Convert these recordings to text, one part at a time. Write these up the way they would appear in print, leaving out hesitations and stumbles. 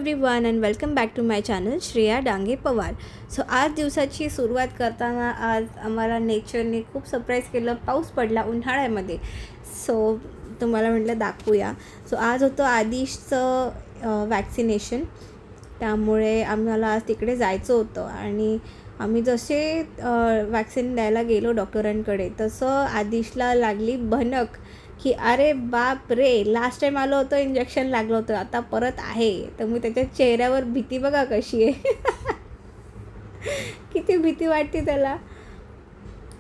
Everyone and welcome back to my channel Shreya Dange Pawar. So आज दिवसाची सुरुवात करताना आज आम्हाला नेचरने खूप सरप्राईज केलं. पाऊस पडला उन्हाळ्यामध्ये. सो तुम्हाला म्हटलं दाखवूया. सो आज होतं आदिशचं वॅक्सिनेशन, त्यामुळे आम्हाला आज तिकडे जायचं होतं आणि आम्ही जसे वॅक्सिन द्यायला गेलो डॉक्टरांकडे तसं आदिशला लागली भनक की अरे बाप रे, लास्ट टाईम आलं होतं इंजेक्शन लागलं होतं, आता परत आहे. तर मी त्याच्या चेहऱ्यावर भीती बघा कशी आहे. किती भीती वाटते त्याला.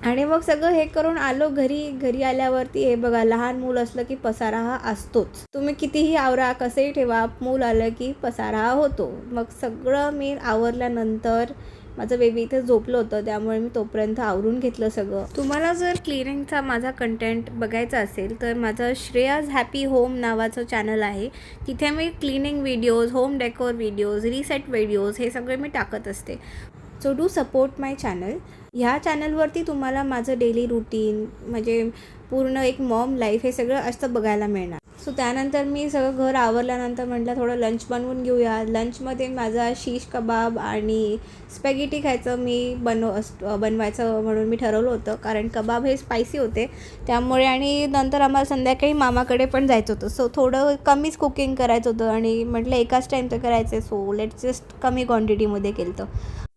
आणि मग सगळं हे करून आलो घरी आल्यावरती हे बघा, लहान मूल असलं की पसारा हा असतोच. तुम्ही कितीही आवरा, कसंही ठेवा, मूल आलं की पसारा हा होतो. मग सगळं मी आवरल्यानंतर माझं बेबी इथे झोपलं होतं, त्यामुळे मी तोपर्यंत आवरून घेतलं सगळं. तुम्हाला जर क्लिनिंगचा माझा कंटेंट बघायचा असेल तर माझं श्रेयाज हॅपी होम नावाचं चॅनल आहे. तिथे मी cleaning videos, home decor videos, reset videos हे सगळे मी टाकत असते. So do support my channel. ह्या चॅनलवरती तुम्हाला माझं डेली रुटीन म्हणजे पूर्ण एक मॉम लाईफ हे सगळं असं बघायला मिळणार. सो त्यानंतर मी सगळं घर आवरल्यानंतर म्हटलं थोडं लंच बनवून घेऊया. लंचमध्ये माझा शीश कबाब आणि स्पॅगेटी खायचं मी बनवायचं म्हणून मी ठरवलं होतं, कारण कबाब हे स्पायसी होते त्यामुळे. आणि नंतर आम्हाला संध्याकाळी मामाकडे पण जायचं होतं. सो थोडं कमीच कुकिंग करायचं होतं आणि म्हटलं एकाच टाईम तर करायचं आहे, सो लेट्स जस्ट कमी क्वांटिटीमध्ये केलं होतं.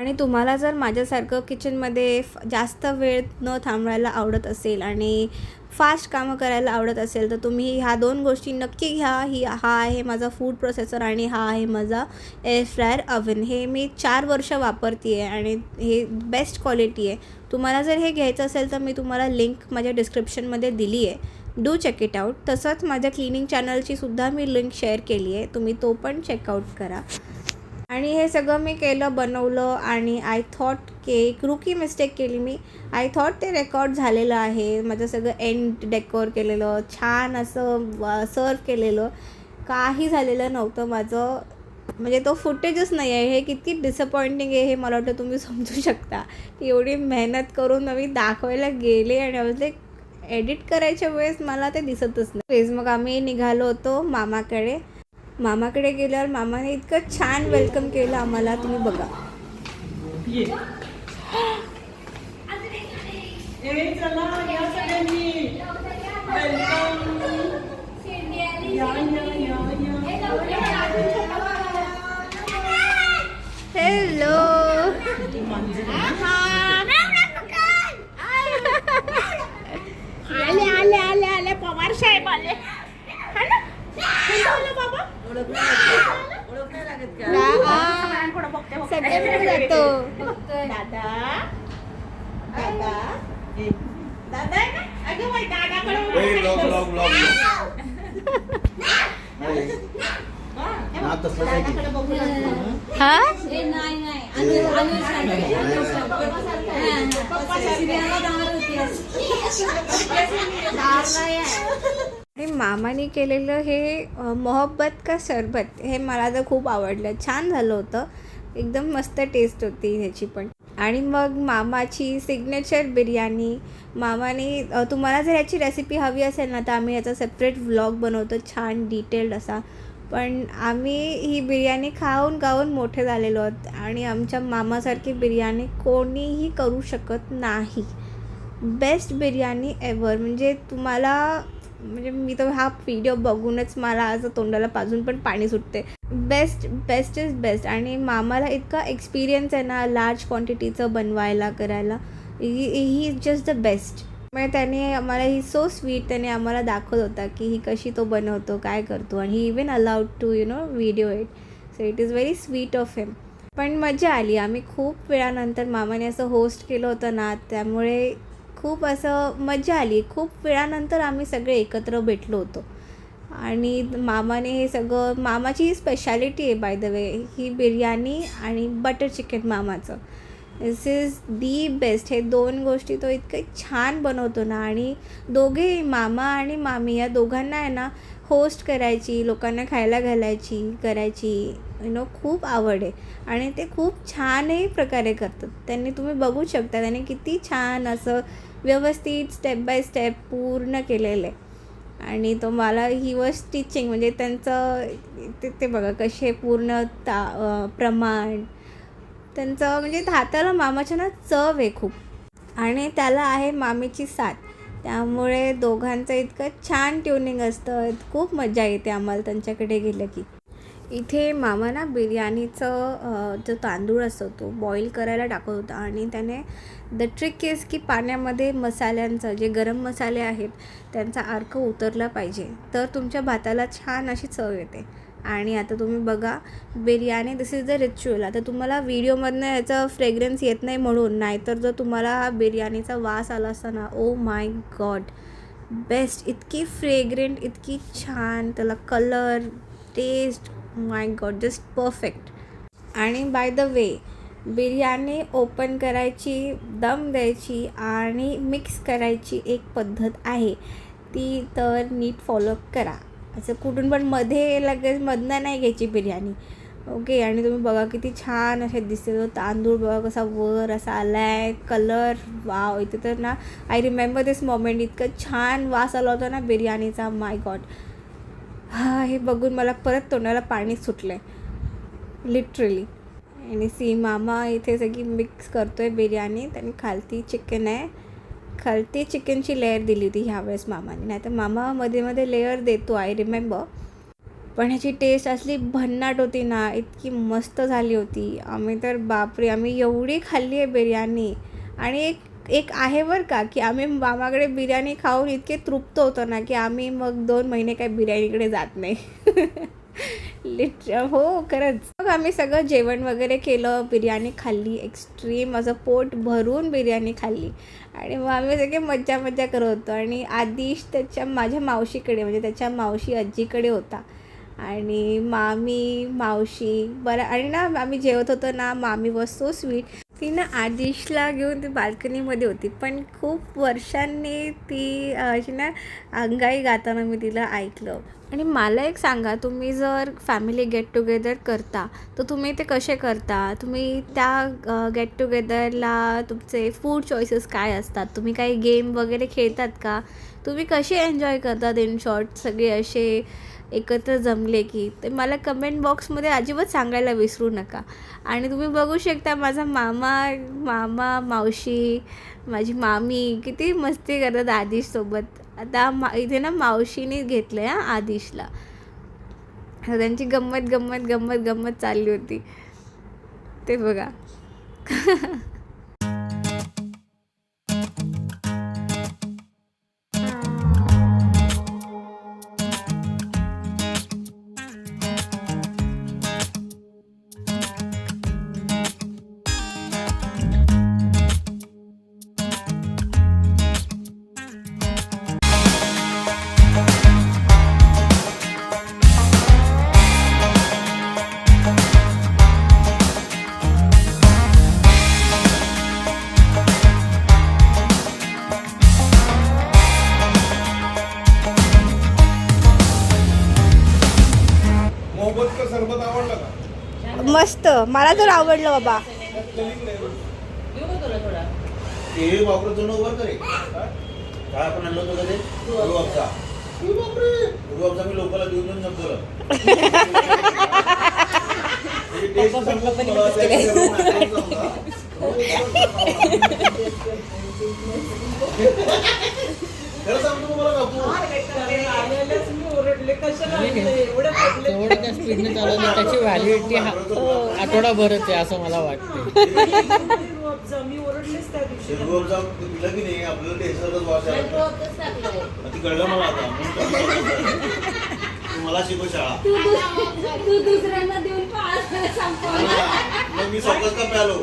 आणि तुम्हाला जर माझ्यासारखं किचनमध्ये जास्त वेळ न थांबवायला आवडत असेल आणि फास्ट कामं करायला आवडत असेल तर तुम्ही ह्या दोन गोष्टी नक्की घ्या. हा आहे माझा फूड प्रोसेसर आणि हा आहे माझा एअर फ्रायर ओव्हन. हे मी 4 वर्ष वापरते आहे आणि हे बेस्ट क्वालिटी आहे. तुम्हाला जर हे घ्यायचं असेल तर मी तुम्हाला लिंक माझ्या डिस्क्रिप्शनमध्ये दिली आहे. Do check it out. तसंच माझ्या क्लिनिंग चॅनलची सुद्धा मी लिंक शेअर केली आहे, तुम्ही तो पण चेकआउट करा. आणि हे सगळं मी बनवलं आणि आय थॉट की एक रुकी मिस्टेक केली मी. आय थॉट ते रेकॉर्ड झालेलं आहे. माझं सगळं एंड डेकोर केलेलं, छान असं सर्व केलेलं. काही झालेलं नव्हतं माझं, म्हणजे तो फुटेजच नाही आहे. हे किती डिसअपॉइंटिंग आहे हे मला वाटतं तुम्ही समजू शकता. की एवढी मेहनत करून मी दाखवायला गेले आणि एडिट करायच्या वेळेस मला ते दिसतच नाही. मग आम्ही निघालो होतो मामाकडे गेल्यावर मामाने इतकं छान वेलकम केलं आम्हाला, तुम्ही बघा. हॅलो. आले पवार साहेब आले. सगळे जातो. मामाने केलेलं हे मोहब्बत का सरबत हे मला तर खूप आवडलं. छान झालं होतं, एकदम मस्त टेस्ट होती ह्याची पण. आणि मग मामाची सिग्नेचर बिर्याणी. मामाने तुम्हाला जर ह्याची रेसिपी हवी असेल ना तर आम्ही याचा सेपरेट व्लॉग बनवतो, छान डिटेल्ड असा. पण आम्ही ही बिर्याणी खाऊन मोठे झालेलो आहोत आणि आमच्या मामासारखी बिर्याणी कोणीही करू शकत नाही. Best biryani ever. म्हणजे तुम्हाला मी तर हा व्हिडिओ बघूनच मला आज तोंडाला पाजून पण पाणी सुटते. Best is best. आणि मामाला इतका एक्सपिरियन्स आहे ना लार्ज क्वांटिटीचं बनवायला करायला. He is just the best. म्हणजे त्याने आम्हाला ही सो स्वीट त्याने आम्हाला दाखवत होता की ही कशी तो बनवतो, काय करतो. आणि he even allowed to video it. So it is very sweet of him. पण मजा आली. आम्ही खूप वेळानंतर मामाने असं होस्ट केलं होतं ना, त्यामुळे खूप असं मजा आली. खूप वेळानंतर आम्ही सगळे एकत्र भेटलो होतो. आणि मामाने हे सगळं, मामाची ही स्पेशालिटी आहे बाय द वे, ही बिर्याणी आणि बटर चिकन मामाचं. दिस इज दी बेस्ट. हे 2 गोष्टी तो इतकं छान बनवतो ना. आणि दोघे मामा आणि मामी या दोघांना आहे ना होस्ट करायची, लोकांना खायला करायची खूप आवड आहे. आणि ते खूप छानही प्रकारे करतात. तुम्ही बघू शकता त्यांनी किती छान असं व्यवस्थित स्टेप बाय स्टेप पूर्ण केलेलं आहे. आणि तो मला ही वॉज टीचिंग, म्हणजे त्यांचं ते बघा कसे पूर्ण प्रमाण त्यांचं, म्हणजे हाताला मामाच्या ना चव आहे खूप. आणि त्याला आहे मामीची साथ, त्यामुळे दोघांचं इतकं छान ट्युनिंग असतं. खूप मजा येते आम्हाला त्यांच्याकडे गेलं की. इथे मामा ना बिर्याणीचं जो तांदूळ असतो तो बॉईल करायला टाकत होता, आणि त्याने द ट्रिक इज की पाण्यामध्ये मसाल्यांचं जे गरम मसाले आहेत त्यांचा अर्क उतरला पाहिजे, तर तुमच्या भाताला छान अशी चव येते. आणि आता तुम्ही बघा बिर्याणी, दिस इज द रिच्युअल. आता तुम्हाला व्हिडिओमधनं याचा फ्रेग्रन्स येत नाही म्हणून, नाहीतर जर तुम्हाला हा बिर्याणीचा वास आला असता ना, ओ माय गॉड, बेस्ट. इतकी फ्रेग्रंट, इतकी छान, त्याला कलर, टेस्ट, माय गॉड, जस्ट परफेक्ट. आणि by the way, biryani open करायची, दम द्यायची आणि मिक्स करायची एक पद्धत आहे, ती तर नीट फॉलो करा. असं कुठून पण मध्ये लगेच मधनं नाही घ्यायची बिर्याणी, ओके. आणि तुम्ही बघा किती छान असे दिसते, तो तांदूळ बघा कसा वर असा आला आहे, कलर, वाव. इथे तर ना आय रिमेंबर दिस मोमेंट, इतकं छान वास आला होता ना बिर्याणीचा, माय गॉड. हे बघून मला परत तोंडाला पाणी सुटलं आहे लिटरली. आणि सी मामा इथे सगळी मिक्स करतो आहे बिर्याणी. त्याने खालती चिकन आहे, खालती चिकनची लेअर दिली होती ह्यावेळेस मामाने, नाही तर मामा मध्ये मध्ये लेअर देतो, आय रिमेंबर. पण ह्याची टेस्ट असली भन्नाट होती ना, इतकी मस्त झाली होती. आम्ही तर बापरे, आम्ही एवढी खाल्ली आहे बिर्याणी. आणि एक आहे बरं का, की आम्ही मामाकडे बिर्याणी खाऊन इतके तृप्त होतो ना, की आम्ही मग 2 महिने काही बिर्याणीकडे जात नाही. हो खरंच. मग आम्ही सगळं जेवण वगैरे केलं, बिर्याणी खाल्ली, एक्स्ट्रीम असं पोट भरून बिर्याणी खाल्ली. आणि मग आम्ही सगळे मज्जा करत होतो. आणि आदिश माझ्या मावशीकडे, म्हणजे त्याच्या मावशी आजीकडे होता. आणि मामी, मावशी बरं. आणि ना आम्ही जेवत होतो ना, मामी वॉज सो स्वीट. ती ना आदिशला घेऊन ती बाल्कनीमध्ये होती, पण खूप वर्षांनी ती अशी ना अंगाई गाताना मी तिला ऐकलं. आणि मला एक सांगा, तुम्ही जर फॅमिली गेट टुगेदर करता तर तुम्ही ते कसे करता? तुम्ही त्या गेट टुगेदरला तुमचे फूड चॉईसेस काय असतात? तुम्ही काही गेम वगैरे खेळतात का? तुम्ही कसे एन्जॉय करतात इन शॉर्ट सगळे असे एकत्र जमले की? ते मला कमेंट बॉक्समध्ये अजिबात सांगायला विसरू नका. आणि तुम्ही बघू शकता माझा मामा, मावशी, माझी मामी किती मस्ती करतात आदिशसोबत. आता इथे ना मावशीने घेतलं आहे आदिशला, तर त्यांची गंमत चालली होती, ते बघा. मोहब्बतचं सरबत आवडलं का? मस्त, मला तर आवडलं बाबा. ते वापरत जाऊन उभं करे काय आपण आणलं होतं ते रुअफचा मी लोकांना देऊन संपवलं. खरं सांगतो मला कापू तेवढं त्या स्पीडने चालवलं, त्याची व्हॅलिडिटी आठवडाभरच आहे असं मला वाटतं. दिलं की नाही आपल्याला टेन्शनच वाचायला ती कळलं मला. आता मला शिकव शाळा, तू दुसऱ्यांना देऊन मग मी स्वतःच का प्यालो.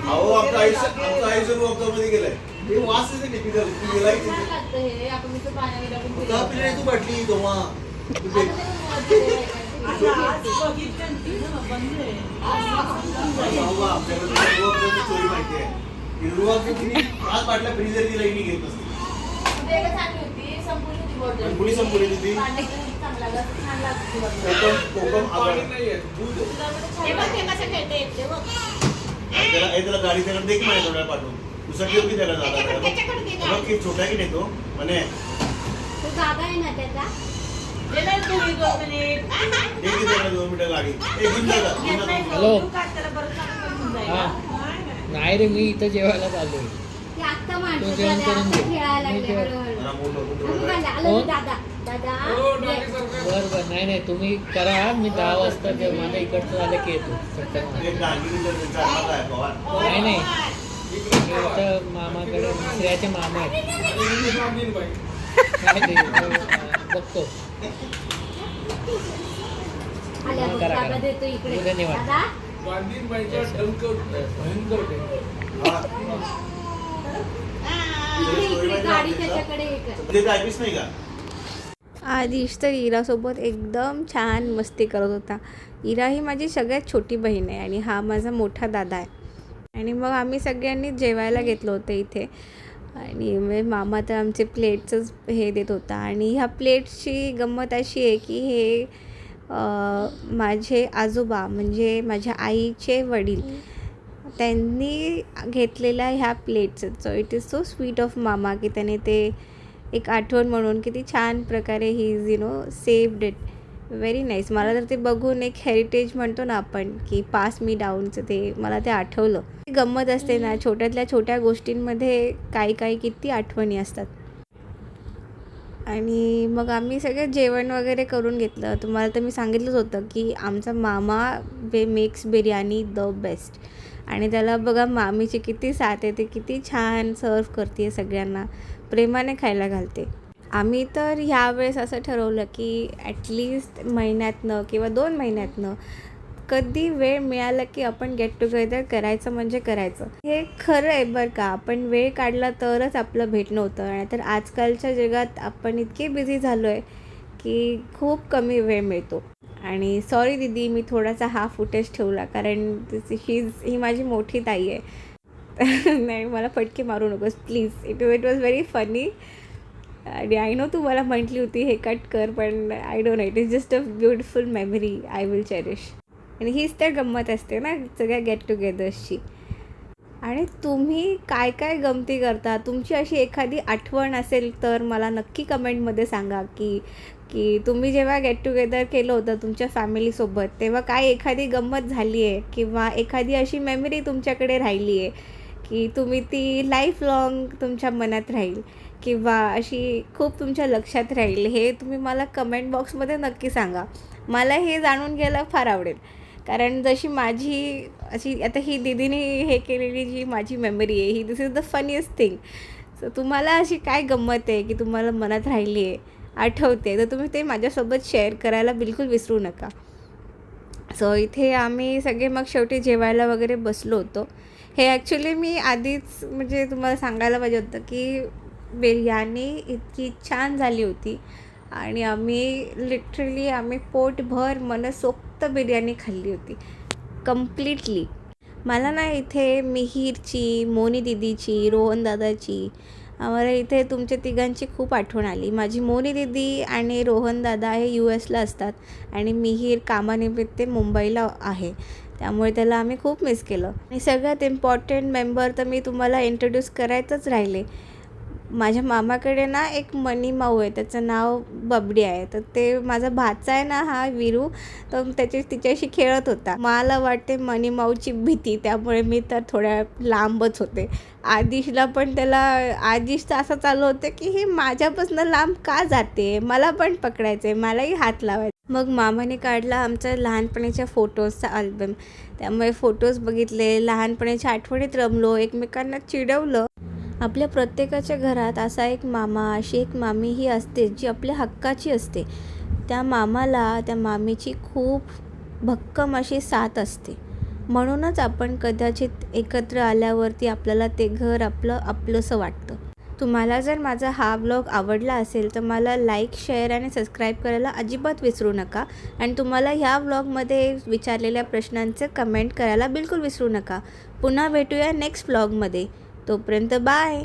अहो आमचं आयुष्य मध्ये गेलंय. हे वास आहे टिपिकल. तू गेला तू बाटली तेव्हा स्टोरी माहिती आहे. पाच बाटल्या फ्रीजर दिला मी घेत नसते. कुणी संपवली होती? त्याला गाडी त्याकडे दे की माझ्या तोंडाला पाठवून. दुसरा ठेव की त्याला जाता छोटा की नेतो म्हणे तो दादा आहे ना त्याचा. ठीक आहे, त्याला 2 मिनिटं गाडी घेऊन जा का? घेऊन जा. हॅलो हा नाही रे मी इथं जेवायला चाललोय. ती आत्ता तो माणसं जेवण झाले, करून आत्ता घे. खेळायला मी लागले जेवण- हळूहळू. जरा मोठं अगं मोठं बाला, आलो कोण? दादा दादा बरं नाही नाही तुम्ही करा मी 10 वाजता जे माझं इकडचं झालं की येतो चक्कर मारायला. एक डांगरीचं त्यांचा हात आहे, पवार. नाही नाही इथं मामाकडे दुसऱ्याचे मामा आहेत काय ते, बघतो आल्या बघ, करा, दादा करा. देतो इकडे. धन्यवाद. दादा इकडे इकडे गाडी त्याच्याकडे हे कर. ते काय पीस नाही का? आदिश तर इरासोबत एकदम छान मस्ती करत होता. इरा ही माझी सगळ्यात छोटी बहीण आहे आणि हा माझा मोठा दादा आहे. आणि मग आम्ही सगळ्यांनी जेवायला घेतलं होतं इथे आणि मग मामा तर आमचे प्लेट्सच हे देत होता. आणि ह्या प्लेट्सची गंमत अशी आहे की हे माझे आजोबा म्हणजे माझ्या आईचे वडील त्यांनी घेतलेल्या ह्या plates. So it is so sweet of मामा की त्याने ते एक आठवण म्हणून किती छान प्रकारे he is saved it. Very nice. मला तर ते बघून एक हेरिटेज म्हणतो ना आपण की पास मी डाऊनचं ते मला ते आठवलं. गंमत असते ना छोट्यातल्या छोट्या गोष्टींमध्ये काही किती आठवणी असतात. आणि मग आम्ही सगळं जेवण वगैरे करून घेतलं. तुम्हाला तर मी सांगितलंच होतं की आमचा मामा मेक्स बिर्याणी द बेस्ट. आणि त्याला बघा मामीची किती साथ आहे, ते किती छान सर्व करते, सगळ्यांना प्रेमाने खायला घालते. आम्ही तर ह्यावेळेस असं ठरवलं की ॲटलिस्ट महिन्यातनं किंवा 2 महिन्यातनं कधी वेळ मिळाला की आपण गेट टुगेदर करायचं म्हणजे करायचं. हे खरं आहे बरं का. आपण वेळ काढला तरच आपलं भेटणं होतं. नाहीतर आजकालच्या जगात आपण इतके बिझी झालो आहे की खूप कमी वेळ मिळतो. आणि सॉरी दीदी मी थोडासा हा फुटेज ठेवला कारण ही माझी मोठी ताई आहे. नाही मला फटके मारू नकोस please. It was very funny. आणि आय नो तू मला म्हटली होती हे कट कर पण I don't know it is just a beautiful memory I will cherish. आणि हीच तर गंमत असते ना सगळ्या गेट टुगेदर्सची. आणि तुम्ही काय काय गमती करता, तुमची अशी एखादी आठवण असेल तर मला नक्की कमेंटमध्ये सांगा की तुम्ही जेव्हा गेट टुगेदर केलं होतं तुमच्या फॅमिलीसोबत तेव्हा काय एखादी गंमत झाली आहे किंवा एखादी अशी मेमरी तुमच्याकडे राहिली आहे की तुम्ही ती लाईफ लाँग तुमच्या मनात राहील किंवा अशी खूप तुमच्या लक्षात राहील. हे तुम्ही मला कमेंट बॉक्समध्ये नक्की सांगा. मला हे जाणून घ्यायला फार आवडेल. कारण जशी माझी अशी आता ही दीदीने हे केलेली जी माझी मेमरी आहे ही this is the funniest thing. So तुम्हाला अशी काय गंमत आहे की तुम्हाला मनात राहिली आहे, आठवते, तर तुम्ही ते माझ्यासोबत शेअर करायला बिलकुल विसरू नका. सो इथे आम्ही सगळे मग शेवटी जेवायला वगैरे बसलो होतो. हे ॲक्च्युली मी आधीच म्हणजे तुम्हाला सांगायला पाहिजे होतं की बिर्याणी इतकी छान झाली होती आणि आम्ही पोटभर मनसोक्त बिर्याणी खाल्ली होती कम्प्लिटली. मला ना इथे मिहीरची, मोनी दीदीची, रोहन दादाची, आम्हाला इथे तुमच्या तिघांची खूप आठवण आली. माझी मोनी दीदी आणि रोहन दादा हे US असतात आणि मिहीर कामानिमित्त मुंबईला आहे, त्यामुळे त्याला आम्ही खूप मिस केलं. आणि सगळ्यात इम्पॉर्टंट मेंबर तर मी तुम्हाला इंट्रोड्यूस करायचंच राहिले. माझ्या मामाकडे ना एक मनी माऊ आहे, त्याचं नाव बबडी आहे. तर ते माझा भाचा आहे ना हा वीरू, तर तिच्याशी खेळत होता. मला वाटते मनी माऊची भीती, त्यामुळे मी तर थोड्या लांबच होते. आदिशला पण आदिशचं असं चालू होतं की हे माझ्यापासून लांब का जाते, मला पण पकडायचं आहे, मलाही हात लावायचा. मग मामाने काढला आमच्या लहानपणीच्या फोटोजचा अल्बम. त्यामुळे फोटोज बघितले, लहानपणीच्या आठवणीत रमलो, एकमेकांना चिडवलं. आपल्या प्रत्येकाच्या घरात असा एक मामा, अशी एक मामी ही असते जी आपल्या हक्काची असते. त्या मामाला, त्या मामीची खूप भक्कम अशी साथ असते. म्हणूनच आपण कदाचित एकत्र आल्यावरती आपल्याला ते घर आपलंसं वाटतं. तुम्हाला जर माझा हा व्लॉग आवडला असेल तर मला लाईक, शेअर आणि सबस्क्राईब करायला अजिबात विसरू नका. आणि तुम्हाला ह्या व्लॉगमध्ये विचारलेल्या प्रश्नांचे कमेंट करायला बिलकुल विसरू नका. पुन्हा भेटूया नेक्स्ट व्लॉगमध्ये. तोपर्यंत बाय.